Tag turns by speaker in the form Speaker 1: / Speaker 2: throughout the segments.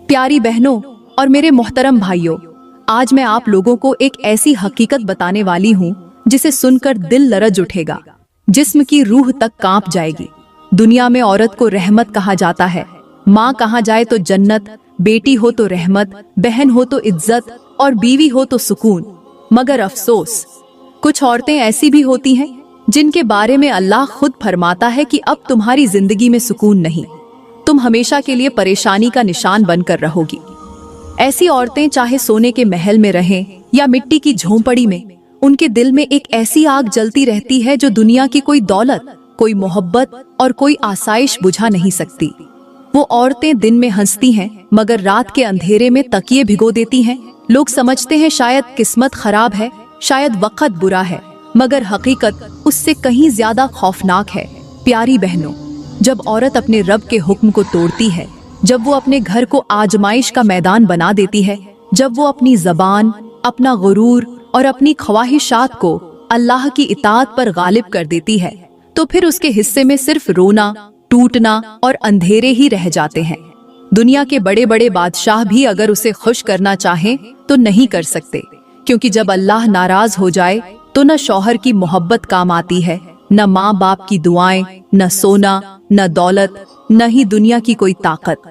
Speaker 1: प्यारी बहनों और मेरे मोहतरम भाइयों, आज मैं आप लोगों को एक ऐसी हकीकत बताने वाली हूँ जिसे सुनकर दिल लरज उठेगा, जिस्म की रूह तक कांप जाएगी। दुनिया में औरत को रहमत कहा जाता है। माँ कहा जाए तो जन्नत, बेटी हो तो रहमत, बहन हो तो इज्जत और बीवी हो तो सुकून। मगर अफसोस, कुछ औरतें ऐसी भी होती हैं जिनके बारे में अल्लाह खुद फरमाता है कि अब तुम्हारी जिंदगी में सुकून नहीं, तुम हमेशा के लिए परेशानी का निशान बनकर रहोगी। ऐसी औरतें चाहे सोने के महल में रहें या मिट्टी की झोंपड़ी में, उनके दिल में एक ऐसी आग जलती रहती है जो दुनिया की कोई दौलत, कोई मोहब्बत और कोई आसाइश बुझा नहीं सकती। वो औरतें दिन में हंसती हैं मगर रात के अंधेरे में तकिए भिगो देती हैं। लोग समझते हैं शायद किस्मत खराब है, शायद वक्त बुरा है, मगर हकीकत उससे कहीं ज्यादा खौफनाक है। प्यारी बहनों, जब औरत अपने रब के हुक्म को तोड़ती है, जब वो अपने घर को आजमाइश का मैदान बना देती है, जब वो अपनी जबान, अपना गुरूर और अपनी ख्वाहिशात को अल्लाह की इताअत पर गालिब कर देती है, तो फिर उसके हिस्से में सिर्फ रोना, टूटना और अंधेरे ही रह जाते हैं। दुनिया के बड़े बड़े बादशाह भी अगर उसे खुश करना चाहें तो नहीं कर सकते, क्योंकि जब अल्लाह नाराज हो जाए तो न शौहर की मोहब्बत काम आती है, न माँ बाप की दुआएं, न सोना, न दौलत, न ही दुनिया की कोई ताकत।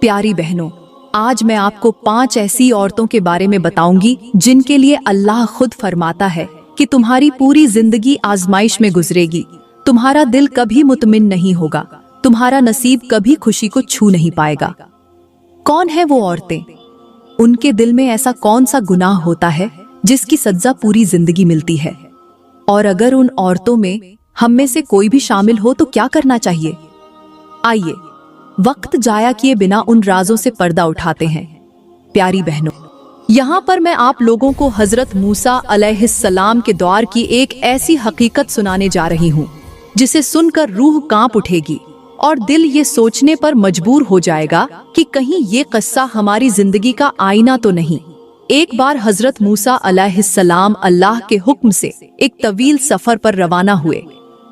Speaker 1: प्यारी बहनों, आज मैं आपको 5 ऐसी औरतों के बारे में बताऊंगी जिनके लिए अल्लाह खुद फरमाता है कि तुम्हारी पूरी जिंदगी आजमाइश में गुजरेगी, तुम्हारा दिल कभी मुतमिन नहीं होगा, तुम्हारा नसीब कभी खुशी को छू नहीं पाएगा। कौन है वो औरतें? उनके दिल में ऐसा कौन सा गुनाह होता है जिसकी सजा पूरी जिंदगी मिलती है? और अगर उन औरतों में हम में से कोई भी शामिल हो तो क्या करना चाहिए? आइए वक्त जाया किए बिना उन राजों से पर्दा उठाते हैं। प्यारी बहनों, यहाँ पर मैं आप लोगों को हजरत मूसा अलैहिस्सलाम के दौर की एक ऐसी हकीकत सुनाने जा रही हूँ जिसे सुनकर रूह कांप उठेगी और दिल ये सोचने पर मजबूर हो जाएगा कि कहीं ये किस्सा हमारी जिंदगी का आईना तो नहीं। एक बार हजरत मूसा अलैहिस्सलाम अल्लाह के हुक्म से एक तवील सफर पर रवाना हुए।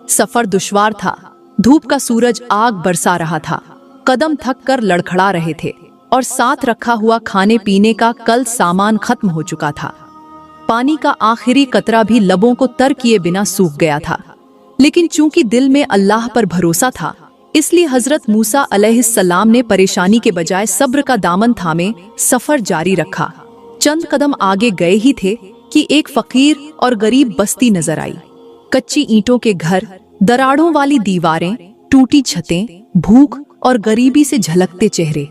Speaker 1: सफर दुश्वार था, धूप का सूरज आग बरसा रहा था, कदम थक कर लड़खड़ा रहे थे और साथ रखा हुआ खाने पीने का कल सामान खत्म हो चुका था। पानी का आखिरी कतरा भी लबों को तर किए बिना सूख गया था। लेकिन चूंकि दिल में अल्लाह पर भरोसा था, इसलिए हजरत मूसा अलैहिस्सलाम ने परेशानी के बजाय सब्र का दामन थामे सफर जारी रखा। चंद कदम आगे गए ही थे कि एक फकीर और गरीब बस्ती नजर आई। कच्ची ईंटों के घर, दराड़ों वाली दीवारें, टूटी छतें, भूख और गरीबी से झलकते चेहरे।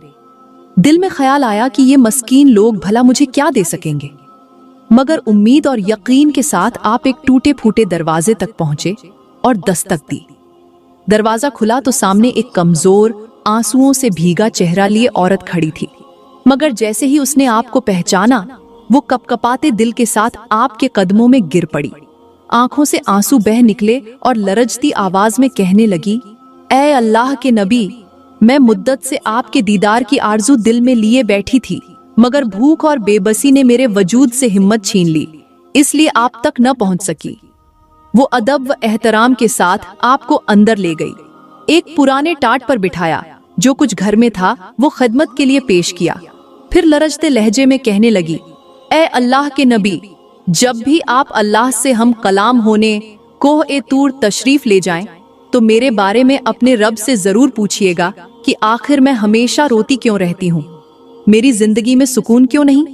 Speaker 1: दिल में ख्याल आया कि ये मस्कीन लोग भला मुझे क्या दे सकेंगे। मगर उम्मीद और यकीन के साथ आप एक टूटे फूटे दरवाजे तक पहुंचे और दस्तक दी। दरवाजा खुला तो सामने एक कमजोर, आंसुओं से भीगा चेहरा लिए औरत खड़ी थी। मगर जैसे ही उसने आपको पहचाना, वो कपकपाते दिल के साथ आपके कदमों में गिर पड़ी। आंखों से आंसू बह निकले और लरजती आवाज में कहने लगी, ऐ अल्लाह के नबी, मैं मुद्दत से आपके दीदार की आरजू दिल में लिए बैठी थी, मगर भूख और बेबसी ने मेरे वजूद से हिम्मत छीन ली, इसलिए आप तक न पहुंच सकी। वो अदब व एहतराम के साथ आपको अंदर ले गई, एक पुराने टाट पर बिठाया, जो कुछ घर में था वो खिदमत के लिए पेश किया। फिर लरजते लहजे में कहने लगी, ऐ अल्लाह के नबी, जब भी आप अल्लाह से हम कलाम होने कोह ए तूर तशरीफ ले जाएं, तो मेरे बारे में अपने रब से जरूर पूछिएगा कि आखिर मैं हमेशा रोती क्यों रहती हूँ, मेरी जिंदगी में सुकून क्यों नहीं?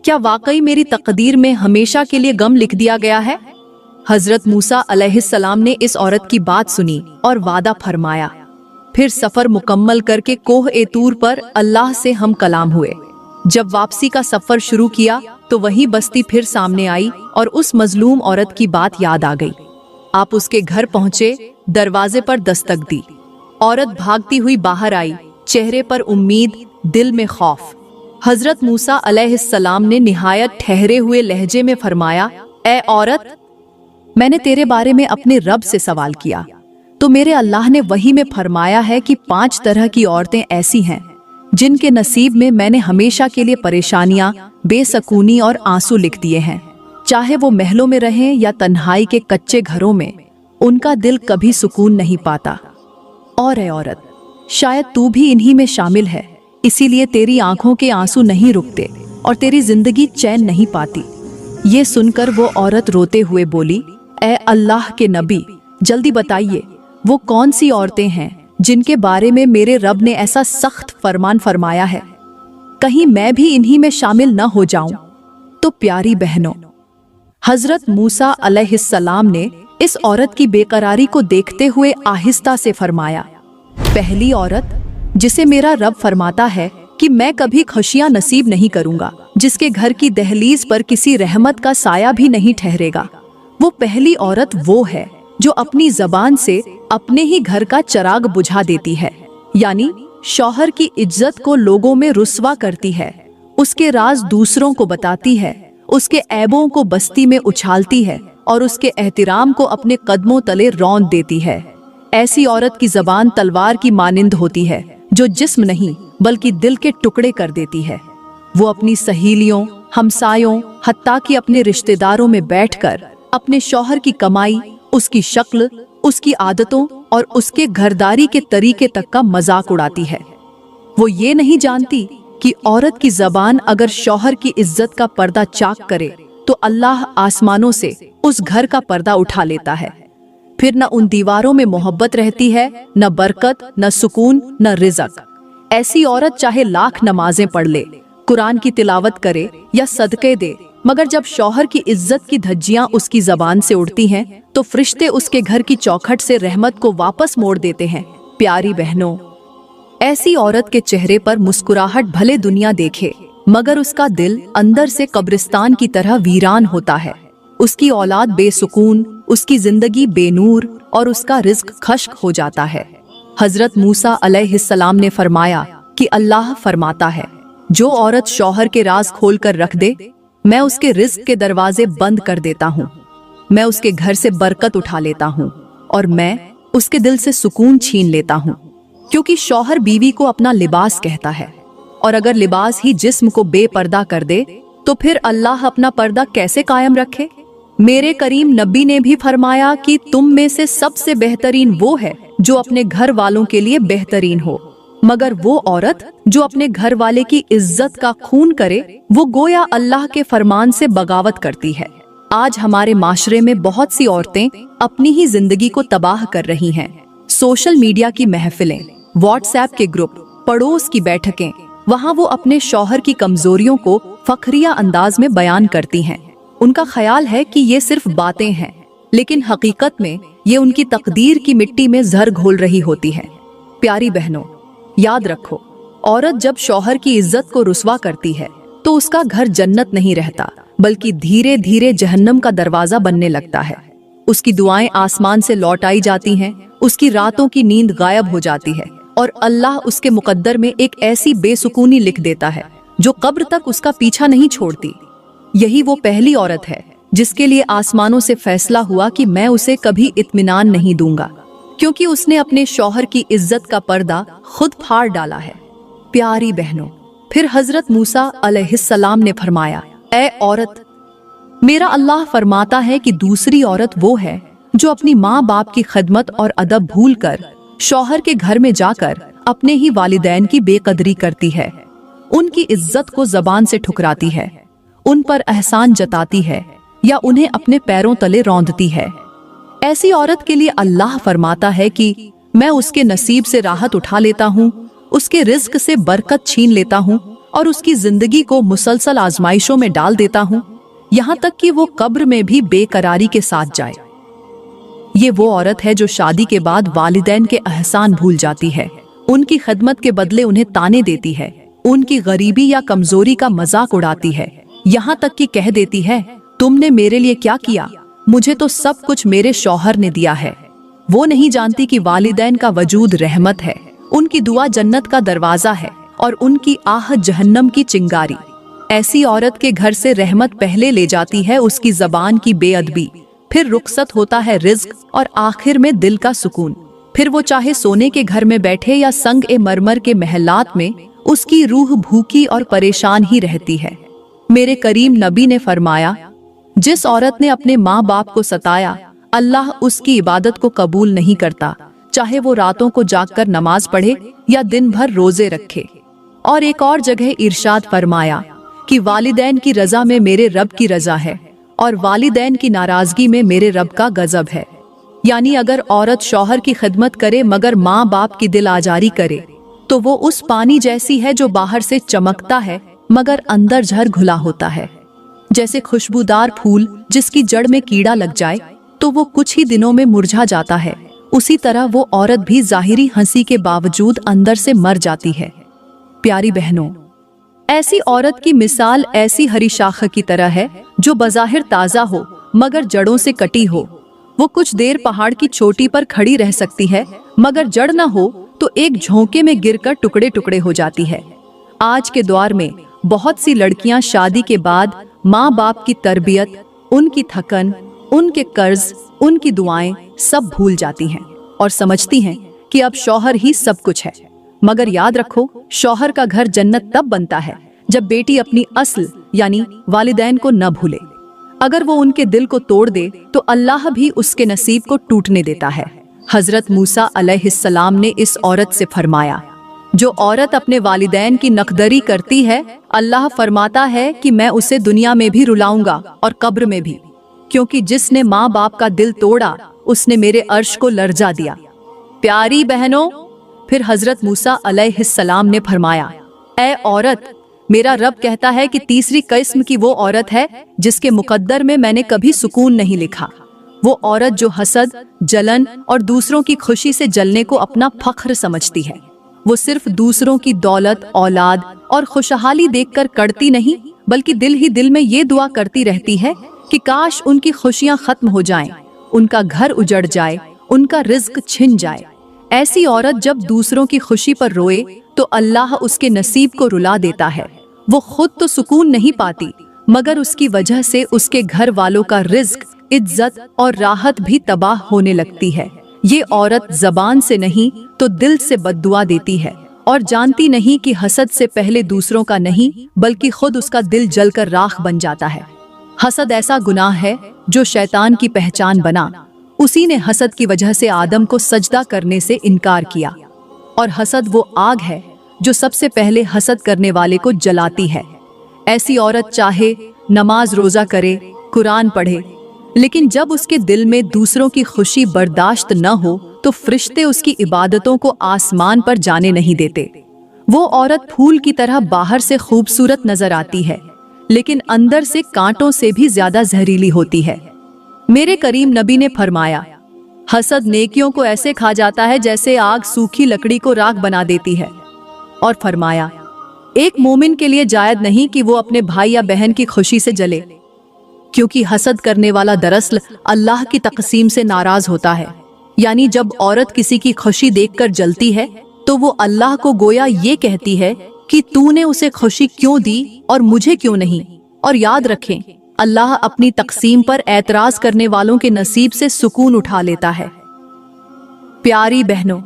Speaker 1: क्या वाकई मेरी तकदीर में हमेशा के लिए गम लिख दिया गया है? हजरत मूसा अलैहिस्सलाम ने इस औरत की बात सुनी और वादा फरमाया। फिर सफर मुकम्मल करके कोह ए तूर पर अल्लाह से हम कलाम हुए। जब वापसी का सफर शुरू किया तो वही बस्ती फिर सामने आई और उस मजलूम औरत की बात याद आ गई। आप उसके घर पहुंचे, दरवाजे पर दस्तक दी। औरत भागती हुई बाहर आई, चेहरे पर उम्मीद, दिल में खौफ। हजरत मूसा अलैहिस्सलाम ने निहायत ठहरे हुए लहजे में फरमाया, ऐ औरत, मैंने तेरे बारे में अपने रब से सवाल किया तो मेरे अल्लाह ने वही में फरमाया है कि 5 तरह की औरतें ऐसी हैं जिनके नसीब में मैंने हमेशा के लिए परेशानियां, बेसकूनी और आंसू लिख दिए हैं। चाहे वो महलों में रहें या तन्हाई के कच्चे घरों में, उनका दिल कभी सुकून नहीं पाता। और ऐ औरत, शायद तू भी इन्हीं में शामिल है, इसीलिए तेरी आंखों के आंसू नहीं रुकते और तेरी जिंदगी चैन नहीं पाती। ये सुनकर वो औरत रोते हुए बोली, ए अल्लाह के नबी, जल्दी बताइए वो कौन सी औरतें हैं जिनके बारे में मेरे रब ने ऐसा सख्त फरमान फरमाया है, कहीं मैं भी इन्हीं में शामिल न हो जाऊं। तो प्यारी बहनों, हजरत मूसा अलैहिस्सलाम ने इस औरत की बेकरारी को देखते हुए आहिस्ता से फरमाया, पहली औरत जिसे मेरा रब फरमाता है कि मैं कभी खुशियां नसीब नहीं करूंगा, जिसके घर की दहलीज पर किसी रहमत का साया भी नहीं ठहरेगा, वो पहली औरत वो है जो अपनी जबान से अपने ही घर का चिराग बुझा देती है, यानी शौहर की इज्जत को लोगों में रुस्वा करती है, उसके राज दूसरों को बताती है, उसके ऐबों को बस्ती में उछालती है और उसके एहतिराम को अपने कदमों तले रौंद देती है। ऐसी औरत की जबान तलवार की मानिंद होती है जो जिस्म नहीं बल्कि दिल के टुकड़े कर देती है। वो अपनी सहेलियों, हमसायों, हत्ता कि अपने रिश्तेदारों में बैठकर अपने शौहर की कमाई, उसकी शक्ल, उसकी आदतों और उसके घरदारी के तरीके तक का मजाक उड़ाती है। वो ये नहीं जानती कि औरत की जबान अगर शौहर की इज्जत का पर्दा चाक करे तो अल्लाह आसमानों से उस घर का पर्दा उठा लेता है। फिर न उन दीवारों में मोहब्बत रहती है, न बरकत, न सुकून, न रिज़्क। ऐसी औरत चाहे लाख नमाजें पढ़ ले, कुरान की तिलावत करे या सदके दे, मगर जब शौहर की इज्जत की धज्जियां उसकी जबान से उड़ती हैं तो फरिश्ते उसके घर की चौखट से रहमत को वापस मोड़ देते हैं। प्यारी बहनों, ऐसी औरत के चेहरे पर मुस्कुराहट भले दुनिया देखे, मगर उसका दिल अंदर से कब्रिस्तान की तरह वीरान होता है। उसकी औलाद बेसुकून, उसकी जिंदगी बेनूर और उसका रिज्क खश्क हो जाता है। हजरत मूसा अलैहिस्सलाम ने फरमाया कि अल्लाह फरमाता है, जो औरत शौहर के राज खोल कर रख दे, मैं उसके रिज्क के दरवाजे बंद कर देता हूँ, मैं उसके घर से बरकत उठा लेता हूँ और मैं उसके दिल से सुकून छीन लेता हूँ। क्योंकि शौहर बीवी को अपना लिबास कहता है, और अगर लिबास ही जिस्म को बेपर्दा कर दे तो फिर अल्लाह अपना पर्दा कैसे कायम रखे। मेरे करीम नबी ने भी फरमाया कि तुम में से सबसे बेहतरीन वो है जो अपने घर वालों के लिए बेहतरीन हो, मगर वो औरत जो अपने घर वाले की इज्जत का खून करे, वो गोया अल्लाह के फरमान से बगावत करती है। आज हमारे माशरे में बहुत सी औरतें अपनी ही जिंदगी को तबाह कर रही हैं। सोशल मीडिया की महफिलें, व्हाट्सएप के ग्रुप, पड़ोस की बैठकें, वहाँ वो अपने शौहर की कमजोरियों को फखरिया अंदाज में बयान करती हैं। उनका ख्याल है कि ये सिर्फ बातें हैं, लेकिन हकीकत में ये उनकी तकदीर की मिट्टी में जहर घोल रही होती है। प्यारी बहनों, याद रखो, औरत जब शौहर की इज्जत को रुस्वा करती है तो उसका घर जन्नत नहीं रहता, बल्कि धीरे धीरे जहन्नम का दरवाजा बनने लगता है। उसकी दुआएं आसमान से लौट आई जाती हैं, उसकी रातों की नींद गायब हो जाती है और अल्लाह उसके मुकद्दर में एक ऐसी बेसुकूनी लिख देता है जो कब्र तक उसका पीछा नहीं छोड़ती। यही वो पहली औरत है जिसके लिए आसमानों से फैसला हुआ कि मैं उसे कभी इत्मीनान नहीं दूंगा, क्योंकि उसने अपने शौहर की इज्जत का पर्दा खुद फाड़ डाला है। प्यारी बहनों, फिर हजरत मूसा अलैहिस्सलाम ने फरमाया, ए औरत, मेरा अल्लाह फरमाता है कि दूसरी औरत वो है जो अपनी माँ बाप की खिदमत और अदब भूल कर शौहर के घर में जाकर अपने ही वालिदैन की बेकदरी करती है, उनकी इज्जत को जबान से ठुकराती है, उन पर एहसान जताती है या उन्हें अपने पैरों तले रौंदती है। ऐसी औरत के लिए अल्लाह फरमाता है कि मैं उसके नसीब से राहत उठा लेता हूँ, उसके रिज्क से बरकत छीन लेता हूँ और उसकी जिंदगी को मुसलसल आजमाइशों में डाल देता हूँ, यहाँ तक कि वो कब्र में भी बेकरारी के साथ जाए। ये वो औरत है जो शादी के बाद वालिदैन के एहसान भूल जाती है, उनकी खिदमत के बदले उन्हें ताने देती है, उनकी गरीबी या कमजोरी का मजाक उड़ाती है, यहाँ तक कि कह देती है, तुमने मेरे लिए क्या किया, मुझे तो सब कुछ मेरे शौहर ने दिया है। वो नहीं जानती कि वालिदैन का वजूद रहमत है, उनकी दुआ जन्नत का दरवाजा है और उनकी आह जहन्नम की चिंगारी। ऐसी औरत के घर से रहमत पहले ले जाती है उसकी जबान की बेअदबी, फिर रुखसत होता है रिज्क और आखिर में दिल का सुकून। फिर वो चाहे सोने के घर में बैठे या संग ए मरमर के महलात में, उसकी रूह भूखी और परेशान ही रहती है। मेरे करीम नबी ने फरमाया, जिस औरत ने अपने माँ बाप को सताया, अल्लाह उसकी इबादत को कबूल नहीं करता, चाहे वो रातों को जागकर नमाज पढ़े या दिन भर रोजे रखे। और एक और जगह इरशाद फरमाया कि वालिदैन की रजा में मेरे रब की रजा है और वालिदैन की नाराजगी में मेरे रब का गजब है। यानी अगर औरत शौहर की खिदमत करे मगर माँ बाप की दिल आजारी करे तो वो उस पानी जैसी है जो बाहर से चमकता है मगर अंदर जहर घुला होता है। जैसे खुशबूदार फूल जिसकी जड़ में कीड़ा लग जाए तो वो कुछ ही दिनों में मुरझा जाता है, उसी तरह वो औरत भी जाहिरी हंसी के बावजूद अंदर से मर जाती है। प्यारी बहनों, ऐसी औरत की मिसाल ऐसी हरी शाख की तरह है जो बज़ाहिर ताज़ा हो मगर जड़ों से कटी हो। वो कुछ देर पहाड़ की चोटी पर खड़ी रह सकती है मगर जड़ न हो तो एक झोंके में गिरकर टुकड़े टुकड़े हो जाती है। आज के दौर में बहुत सी लड़कियां शादी के बाद माँ बाप की तरबियत, उनकी थकन, उनके कर्ज, उनकी दुआएं सब भूल जाती हैं और समझती हैं कि अब शौहर ही सब कुछ है। मगर याद रखो, शौहर का घर जन्नत तब बनता है जब बेटी अपनी अस्ल यानी वालिदैन को न भूले। अगर वो उनके दिल को तोड़ दे तो अल्लाह भी उसके नसीब को टूटने देता है। हजरत मूसा अलैहिस्सलाम ने इस औरत से फरमाया, जो औरत अपने वालिदैन की नकदरी करती है, अल्लाह फरमाता है कि मैं उसे दुनिया में भी रुलाऊंगा और कब्र में भी, क्योंकि जिसने माँ बाप का दिल तोड़ा उसने मेरे अर्श को लर्जा दिया। प्यारी बहनों, फिर हजरत मूसा अलैहिस्सलाम ने फरमाया, ऐ औरत, मेरा रब कहता है कि तीसरी किस्म की वो औरत है जिसके मुकद्दर में मैंने कभी सुकून नहीं लिखा। वो औरत जो हसद, जलन और दूसरों की खुशी से जलने को अपना फख्र समझती है। वो सिर्फ दूसरों की दौलत, औलाद और खुशहाली देखकर कड़ती नहीं, बल्कि दिल ही दिल में ये दुआ करती रहती है कि काश उनकी खुशियां खत्म हो जाएं, उनका घर उजड़ जाए, उनका रिज्क छिन जाए। ऐसी औरत जब दूसरों की खुशी पर रोए तो अल्लाह उसके नसीब को रुला देता है। वो खुद तो सुकून नहीं पाती मगर उसकी वजह से उसके घर वालों का रिज्क, इज्जत और राहत भी तबाह होने लगती है। ये औरत जबान से नहीं तो दिल से बद्दुआ देती है और जानती नहीं कि हसद से पहले दूसरों का नहीं बल्कि खुद उसका दिल जलकर राख बन जाता है। हसद ऐसा गुनाह है जो शैतान की पहचान बना। उसी ने हसद की वजह से आदम को सजदा करने से इनकार किया और हसद वो आग है जो सबसे पहले हसद करने वाले को जलाती है। ऐसी औरत चाहे नमाज रोजा करे, कुरान पढ़े, लेकिन जब उसके दिल में दूसरों की खुशी बर्दाश्त न हो तो फरिश्ते उसकी इबादतों को आसमान पर जाने नहीं देते। वो औरत फूल की तरह बाहर से खूबसूरत नजर आती है लेकिन अंदर से कांटों से भी ज्यादा जहरीली होती है। मेरे करीम नबी ने फरमाया, हसद नेकियों को ऐसे खा जाता है जैसे आग सूखी लकड़ी को राख बना देती है। और फरमाया, एक मोमिन के लिए जायज नहीं कि वो अपने भाई या बहन की खुशी से जले, क्योंकि हसद करने वाला दरअसल अल्लाह की तकसीम से नाराज होता है। यानी जब औरत किसी की खुशी देखकर जलती है तो वो अल्लाह को गोया ये कहती है कि तूने उसे खुशी क्यों दी और मुझे क्यों नहीं। और याद रखें, अल्लाह अपनी तकसीम पर एतराज करने वालों के नसीब से सुकून उठा लेता है। प्यारी बहनों,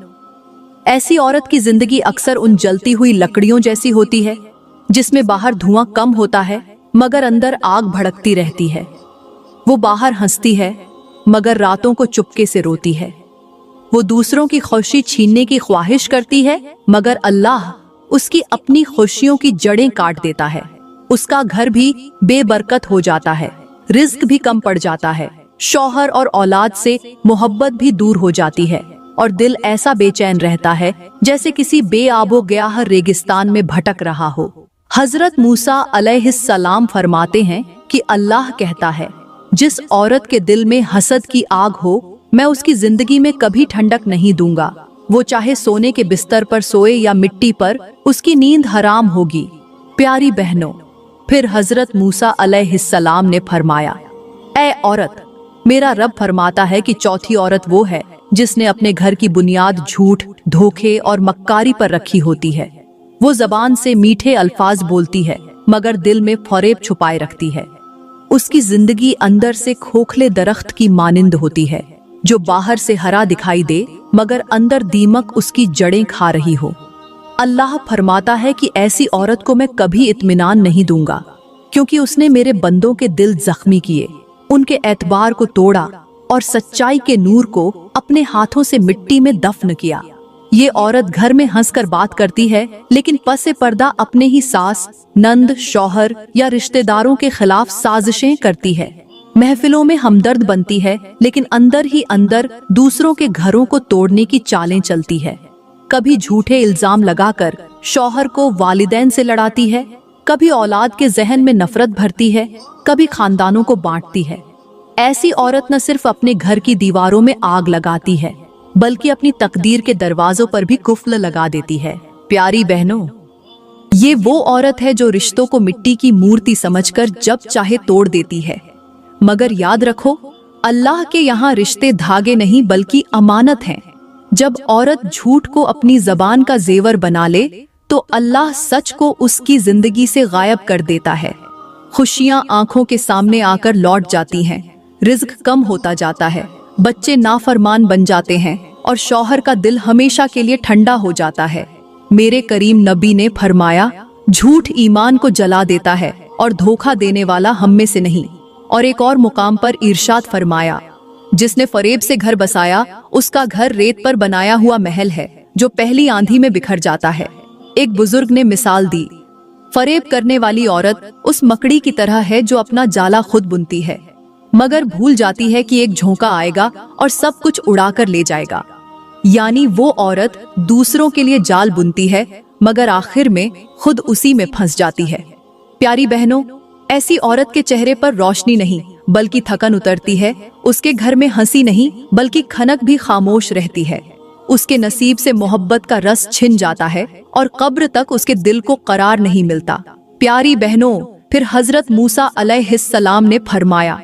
Speaker 1: ऐसी औरत की जिंदगी अक्सर उन जलती हुई लकड़ियों जैसी होती है जिसमें बाहर धुआं कम होता है मगर अंदर आग भड़कती रहती है। वो बाहर हंसती है मगर रातों को चुपके से रोती है। वो दूसरों की खुशी छीनने की ख्वाहिश करती है मगर अल्लाह उसकी अपनी खुशियों की जड़ें काट देता है। उसका घर भी बेबरकत हो जाता है, रिज्क भी कम पड़ जाता है, शौहर और औलाद से मोहब्बत भी दूर हो जाती है और दिल ऐसा बेचैन रहता है जैसे किसी बेआबो गयाह रेगिस्तान में भटक रहा हो। हजरत मूसा अलैहिस्सलाम फरमाते हैं कि अल्लाह कहता है, जिस औरत के दिल में हसद की आग हो मैं उसकी जिंदगी में कभी ठंडक नहीं दूंगा। वो चाहे सोने के बिस्तर पर सोए या मिट्टी पर, उसकी नींद हराम होगी। प्यारी बहनों, फिर हजरत मूसा अलैहिस्सलाम ने फरमाया, ऐ औरत, मेरा रब फरमाता है कि चौथी औरत वो है जिसने अपने घर की बुनियाद झूठ, धोखे और मक्कारी पर रखी होती है। वो जबान से मीठे अल्फाज बोलती है मगर दिल में फरेब छुपाए रखती है। उसकी जिंदगी अंदर से खोखले दरख्त की मानिंद होती है जो बाहर से हरा दिखाई दे मगर अंदर दीमक उसकी जड़ें खा रही हो। अल्लाह फरमाता है कि ऐसी औरत को मैं कभी इत्मीनान नहीं दूंगा, क्योंकि उसने मेरे बंदों के दिल जख्मी किए, उनके एतबार को तोड़ा और सच्चाई के नूर को अपने हाथों से मिट्टी में दफन किया। ये औरत घर में हंसकर बात करती है, लेकिन पसे पर्दा अपने ही सास, नंद, शौहर या रिश्तेदारों के खिलाफ साजिशें करती है। महफिलों में हमदर्द बनती है, लेकिन अंदर ही अंदर दूसरों के घरों को तोड़ने की चालें चलती है। कभी झूठे इल्जाम लगाकर शौहर को वालिदैन से लड़ाती है, कभी औलाद के जहन में नफरत भरती है, कभी खानदानों को बांटती है। ऐसी औरत न सिर्फ अपने घर की दीवारों में आग लगाती है, बल्कि अपनी तकदीर के दरवाजों पर भी कुफ्ल लगा देती है। प्यारी बहनों, ये वो औरत है जो रिश्तों को मिट्टी की मूर्ति समझकर जब चाहे तोड़ देती है। मगर याद रखो, अल्लाह के यहाँ रिश्ते धागे नहीं बल्कि अमानत हैं। जब औरत झूठ को अपनी जबान का जेवर बना ले, तो अल्लाह सच को उसकी जिंदगी से गायब कर देता है। खुशियां आंखों के सामने आकर लौट जाती हैं, रिज्क कम होता जाता है, बच्चे नाफरमान बन जाते हैं और शौहर का दिल हमेशा के लिए ठंडा हो जाता है। मेरे करीम नबी ने फरमाया, झूठ ईमान को जला देता है और धोखा देने वाला हम में से नहीं। और एक और मुकाम पर इरशाद फरमाया, जिसने फरेब से घर बसाया, उसका घर रेत पर बनाया हुआ महल है जो पहली आंधी में बिखर जाता है। एक बुजुर्ग ने मिसाल दी, फरेब करने वाली औरत उस मकड़ी की तरह है जो अपना जाला खुद बुनती है, मगर भूल जाती है कि एक झोंका आएगा और सब कुछ उड़ाकर ले जाएगा। यानी वो औरत दूसरों के लिए जाल बुनती है, मगर आखिर में खुद उसी में फंस जाती है। प्यारी बहनों, ऐसी औरत के चेहरे पर रोशनी नहीं बल्कि थकन उतरती है। उसके घर में हंसी नहीं बल्कि खनक भी खामोश रहती है। उसके नसीब से मोहब्बत का रस छिन जाता है और कब्र तक उसके दिल को करार नहीं मिलता। प्यारी बहनों, फिर हजरत मूसा अलैहिस्सलाम ने फरमाया,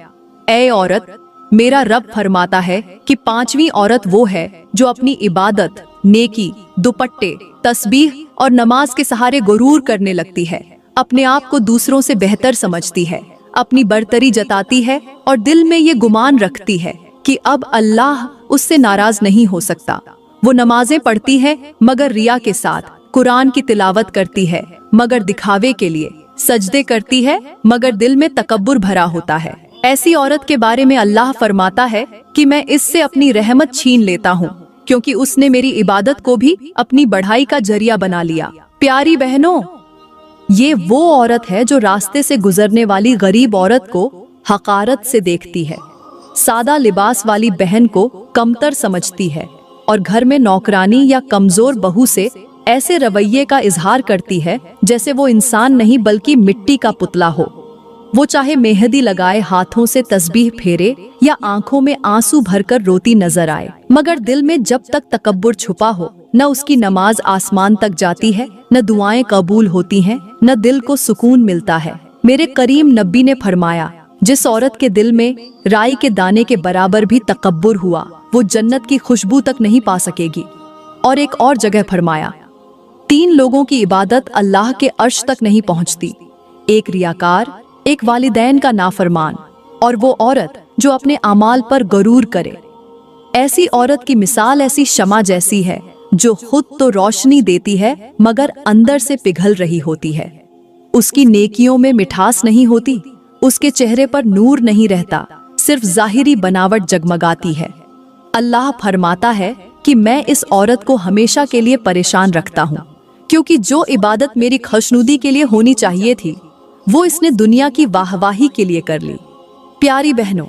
Speaker 1: ऐ औरत, मेरा रब फरमाता है कि पांचवी औरत वो है जो अपनी इबादत, नेकी, दुपट्टे, तस्बीह और नमाज के सहारे गुरूर करने लगती है, अपने आप को दूसरों से बेहतर समझती है, अपनी बरतरी जताती है और दिल में ये गुमान रखती है कि अब अल्लाह उससे नाराज नहीं हो सकता। वो नमाजें पढ़ती है मगर रिया के साथ, कुरान की तिलावत करती है मगर दिखावे के लिए, सजदे करती है मगर दिल में तकब्बुर भरा होता है। ऐसी औरत के बारे में अल्लाह फरमाता है कि मैं इससे अपनी रहमत छीन लेता हूँ, क्योंकि उसने मेरी इबादत को भी अपनी बढ़ाई का जरिया बना लिया। प्यारी बहनों, ये वो औरत है जो रास्ते से गुजरने वाली गरीब औरत को हकारत से देखती है, सादा लिबास वाली बहन को कमतर समझती है और घर में नौकरानी या कमजोर बहू से ऐसे रवैये का इजहार करती है जैसे वो इंसान नहीं बल्कि मिट्टी का पुतला हो। वो चाहे मेहंदी लगाए हाथों से तस्बीह फेरे या आंखों में आंसू भरकर रोती नजर आए, मगर दिल में जब तक तकब्बुर छुपा हो, न उसकी नमाज आसमान तक जाती है, न दुआएं कबूल होती हैं, न दिल को सुकून मिलता है। मेरे करीम नबी ने फरमाया, जिस औरत के दिल में राई के दाने के बराबर भी तकब्बुर हुआ, वो जन्नत की खुशबू तक नहीं पा सकेगी। और एक और जगह फरमाया, 3 लोगों की इबादत अल्लाह के अर्श तक नहीं पहुंचती, एक रियाकार, एक वालिदैन का नाफरमान और वो औरत जो अपने अमाल पर गरूर करे। ऐसी औरत की मिसाल ऐसी शमा जैसी है जो खुद तो रोशनी देती है मगर अंदर से पिघल रही होती है। उसकी नेकियों में मिठास नहीं होती, उसके चेहरे पर नूर नहीं रहता, सिर्फ जाहिरी बनावट जगमगाती है। अल्लाह फरमाता है कि मैं इस औरत को हमेशा के लिए परेशान रखता हूँ, क्योंकि जो इबादत मेरी खुशनुदी के लिए होनी चाहिए थी वो इसने दुनिया की वाहवाही के लिए कर ली। प्यारी बहनों,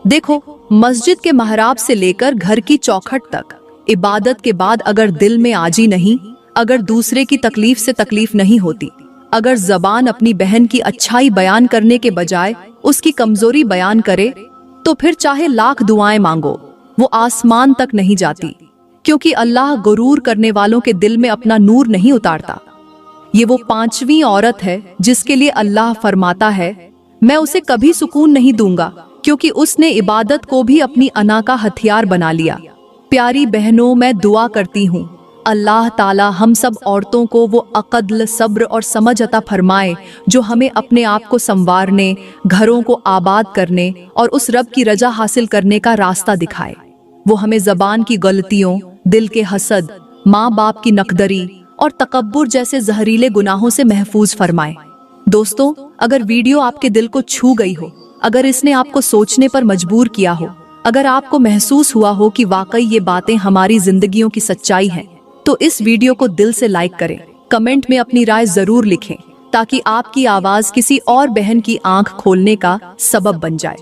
Speaker 1: देखो, मस्जिद के महराब से लेकर घर की चौखट तक इबादत के बाद अगर दिल में आजी नहीं, अगर दूसरे की तकलीफ से तकलीफ नहीं होती, अगर जबान अपनी बहन की अच्छाई बयान करने के बजाय उसकी कमजोरी बयान करे, तो फिर चाहे लाख दुआएं मांगो, वो आसमान तक नहीं जाती, क्योंकि अल्लाह गुरूर करने वालों के दिल में अपना नूर नहीं उतारता। ये वो 5वीं औरत है जिसके लिए अल्लाह फरमाता है, मैं उसे कभी सुकून नहीं दूंगा, क्योंकि उसने इबादत को भी अपनी अना का हथियार बना लिया। प्यारी बहनों, मैं दुआ करती हूँ अल्लाह ताला हम सब औरतों को वो अक़ल, सब्र और समझ अता फरमाए जो हमें अपने आप को संवारने, घरों को आबाद करने और उस रब की रजा हासिल करने का रास्ता दिखाए। वो हमें ज़बान की गलतियों, दिल के हसद, माँ बाप की नकदरी और तकब्बुर जैसे जहरीले गुनाहों से महफूज फरमाए। दोस्तों, अगर वीडियो आपके दिल को छू गई हो, अगर इसने आपको सोचने पर मजबूर किया हो, अगर आपको महसूस हुआ हो कि वाकई ये बातें हमारी जिंदगियों की सच्चाई हैं, तो इस वीडियो को दिल से लाइक करें, कमेंट में अपनी राय जरूर लिखें, ताकि आपकी आवाज किसी और बहन की आंख खोलने का सबब बन जाए।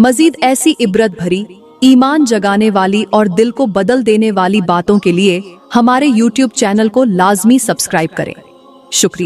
Speaker 1: मजीद ऐसी इबरत भरी, ईमान जगाने वाली और दिल को बदल देने वाली बातों के लिए हमारे YouTube चैनल को लाजमी सब्सक्राइब करें। शुक्रिया।